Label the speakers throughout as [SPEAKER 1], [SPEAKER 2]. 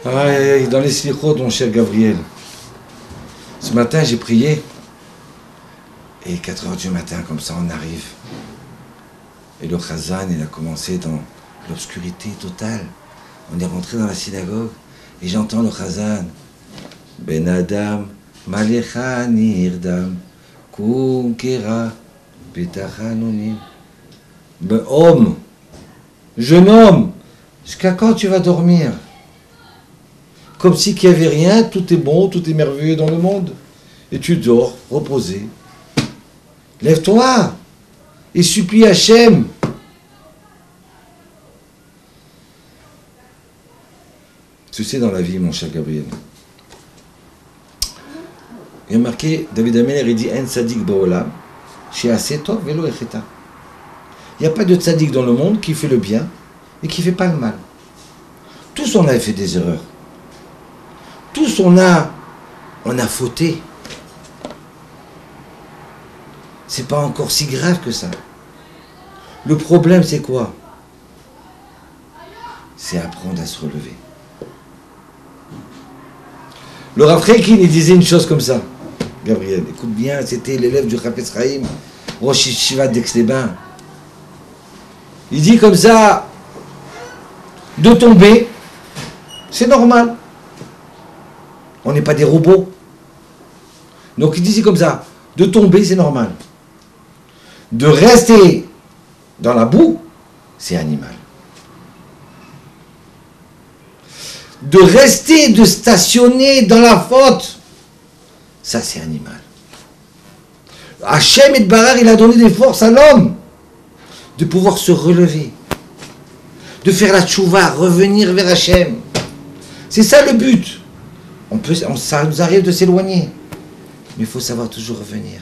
[SPEAKER 1] Ah, dans les slichot, mon cher Gabriel. Ce matin, j'ai prié. Et 4 heures du matin, comme ça, on arrive. Et le Chazan, il a commencé dans l'obscurité totale. On est rentré dans la synagogue. Et j'entends le Chazan. Ben Adam, Malecha Nirdam, Kum Kera, Petachanonim. Ben homme, jeune homme, jusqu'à quand tu vas dormir? Comme si qu'il n'y avait rien, tout est bon, tout est merveilleux dans le monde. Et tu dors, reposé. Lève-toi et supplie Hachem. Tu sais, dans la vie, mon cher Gabriel, il y a marqué, David Ameller, il dit En Tzadik Ba'olam, She'aseh Tov Velo Echeta. Il n'y a pas de tzaddik dans le monde qui fait le bien et qui ne fait pas le mal. Tous on a fait des erreurs. Tous on a fauté. C'est pas encore si grave que ça. Le problème c'est quoi? C'est apprendre à se relever. Le Rav Chaikin, il disait une chose comme ça. Gabriel, écoute bien, c'était l'élève du Chafetz Chaim, Rosh Yeshiva d'Aix-les-Bains. Il dit comme ça, de tomber, c'est normal. On n'est pas des robots. Donc il disait comme ça, de tomber, c'est normal. De rester dans la boue, c'est animal. De rester, de stationner dans la faute, ça c'est animal. Hachem et Barar, il a donné des forces à l'homme de pouvoir se relever, de faire la tchouva, revenir vers Hachem. C'est ça le but. Ça nous arrive de s'éloigner, mais il faut savoir toujours revenir.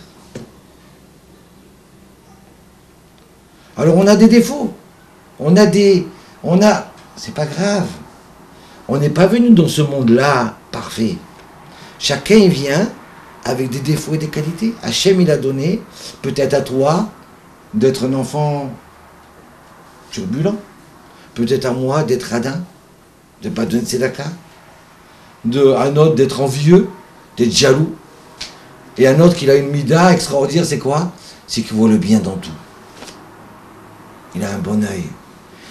[SPEAKER 1] Alors on a des défauts, c'est pas grave. On n'est pas venu dans ce monde-là parfait. Chacun vient avec des défauts et des qualités. Hachem, il a donné, peut-être à toi, d'être un enfant turbulent. Peut-être à moi d'être radin, de ne pas donner de tzedaka. À un autre d'être envieux, d'être jaloux. Et un autre qui a une mida extraordinaire, c'est quoi? C'est qu'il voit le bien dans tout. Il a un bon œil.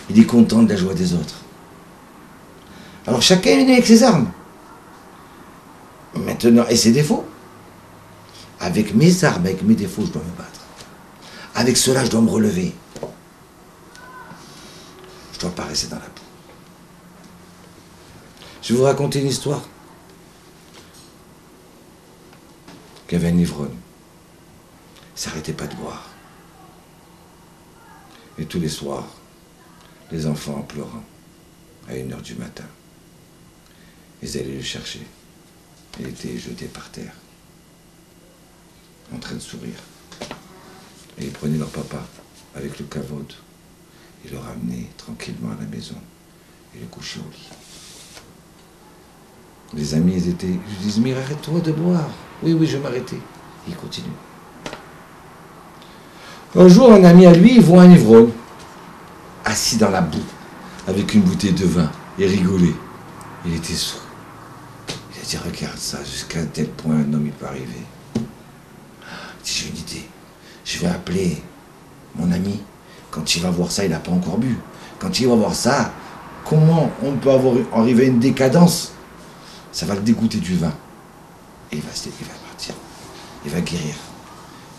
[SPEAKER 1] Il est content de la joie des autres. Alors chacun est né avec ses armes. Maintenant, et ses défauts. Avec mes armes, avec mes défauts, je dois me battre. Avec cela, je dois me relever. Je ne dois pas rester dans la boue. Je vais vous raconter une histoire. Qu'il y avait un ivrogne. Il ne s'arrêtait pas de boire. Et tous les soirs, les enfants en pleurant, à 1h du matin, ils allaient le chercher. Il était jeté par terre, en train de sourire. Et ils prenaient leur papa avec le kavod. Ils le ramenaient tranquillement à la maison et le couchaient au lit. Les amis, ils disent, mais arrête-toi de boire. Oui, je vais m'arrêter. Il continue. Un jour, un ami à lui, il voit un ivrogne, assis dans la boue, avec une bouteille de vin, et rigolait. Il était sourd. Il a dit, regarde ça, jusqu'à tel point un homme il peut arriver. Il dit, j'ai une idée. Je vais appeler mon ami. Quand il va voir ça, il n'a pas encore bu. Quand il va voir ça, comment on peut arriver à une décadence? Ça va le dégoûter du vin. Et il va partir. Il va guérir.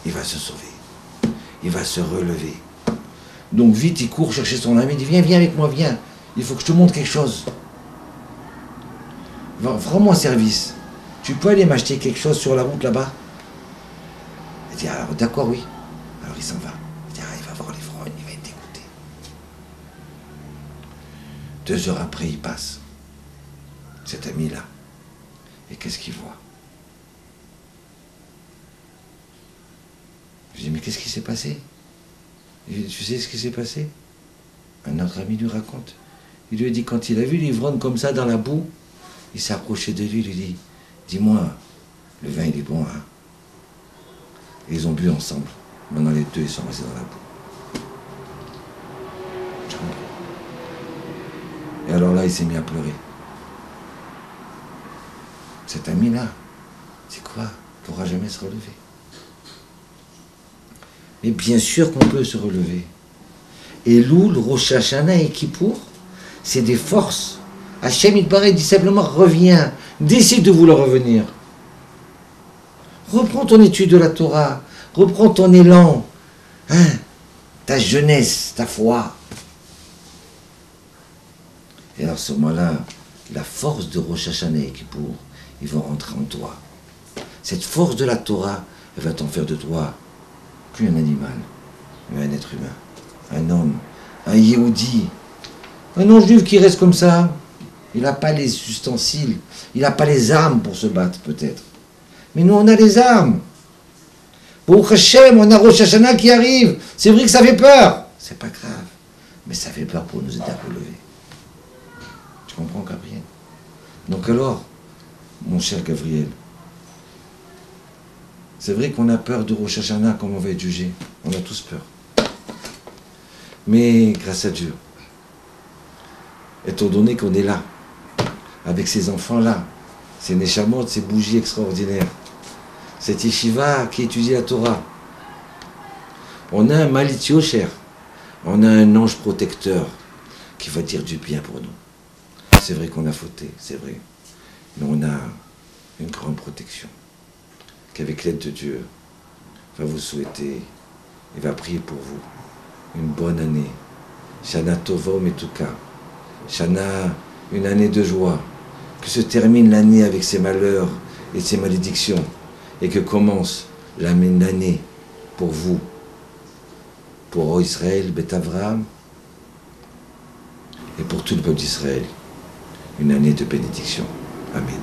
[SPEAKER 1] Il va se sauver. Il va se relever. Donc vite, il court chercher son ami. Il dit, viens avec moi, viens. Il faut que je te montre quelque chose. Rends-moi service. Tu peux aller m'acheter quelque chose sur la route là-bas? Il dit, alors d'accord, oui. Alors il s'en va. Il dit, il va voir l'ivrogne, il va être dégoûté. 2 heures après, il passe. Cet ami-là. Et qu'est-ce qu'il voit? Je dis, mais qu'est-ce qui s'est passé? Il dit, tu sais ce qui s'est passé? Un autre ami lui raconte. Il lui a dit, quand il a vu l'ivrogne comme ça dans la boue, il s'est approché de lui, il lui dit, dis-moi, le vin il est bon, hein? Et ils ont bu ensemble. Maintenant les deux, ils sont restés dans la boue. Et alors là, il s'est mis à pleurer. Cet ami-là, c'est quoi? Il ne pourra jamais se relever. Mais bien sûr qu'on peut se relever. Elul, Rosh Hashanah et Kippour, c'est des forces. Hachem Yitbarek dit simplement reviens, décide de vouloir revenir. Reprends ton étude de la Torah, reprends ton élan, hein, ta jeunesse, ta foi. Et alors à ce moment-là, la force de Rosh Hashanah et Kippour, ils vont rentrer en toi. Cette force de la Torah, elle va t'en faire de toi plus un animal, mais un être humain, un homme, un Yehudi, un non-juif qui reste comme ça. Il n'a pas les ustensiles, il n'a pas les armes pour se battre peut-être. Mais nous on a les armes. Pour Hachem, on a Rosh Hashanah qui arrive. C'est vrai que ça fait peur. C'est pas grave, mais ça fait peur pour nous aider à relever. Tu comprends, Gabriel? Donc alors, mon cher Gabriel, c'est vrai qu'on a peur de Rosh Hashanah, comme on va être jugé. On a tous peur. Mais grâce à Dieu, étant donné qu'on est là, avec ces enfants-là, ces neshamot, ces bougies extraordinaires, cette yeshiva qui étudie la Torah, on a un Malit Yosher, on a un ange protecteur qui va dire du bien pour nous. C'est vrai qu'on a fauté, c'est vrai, mais on a une grande protection qu'avec l'aide de Dieu, va vous souhaiter et va prier pour vous une bonne année. Shana Tova Umetuka. Shana, une année de joie. Que se termine l'année avec ses malheurs et ses malédictions. Et que commence l'année pour vous, pour Israël, Beth Avraham, et pour tout le peuple d'Israël. Une année de bénédiction. Amen.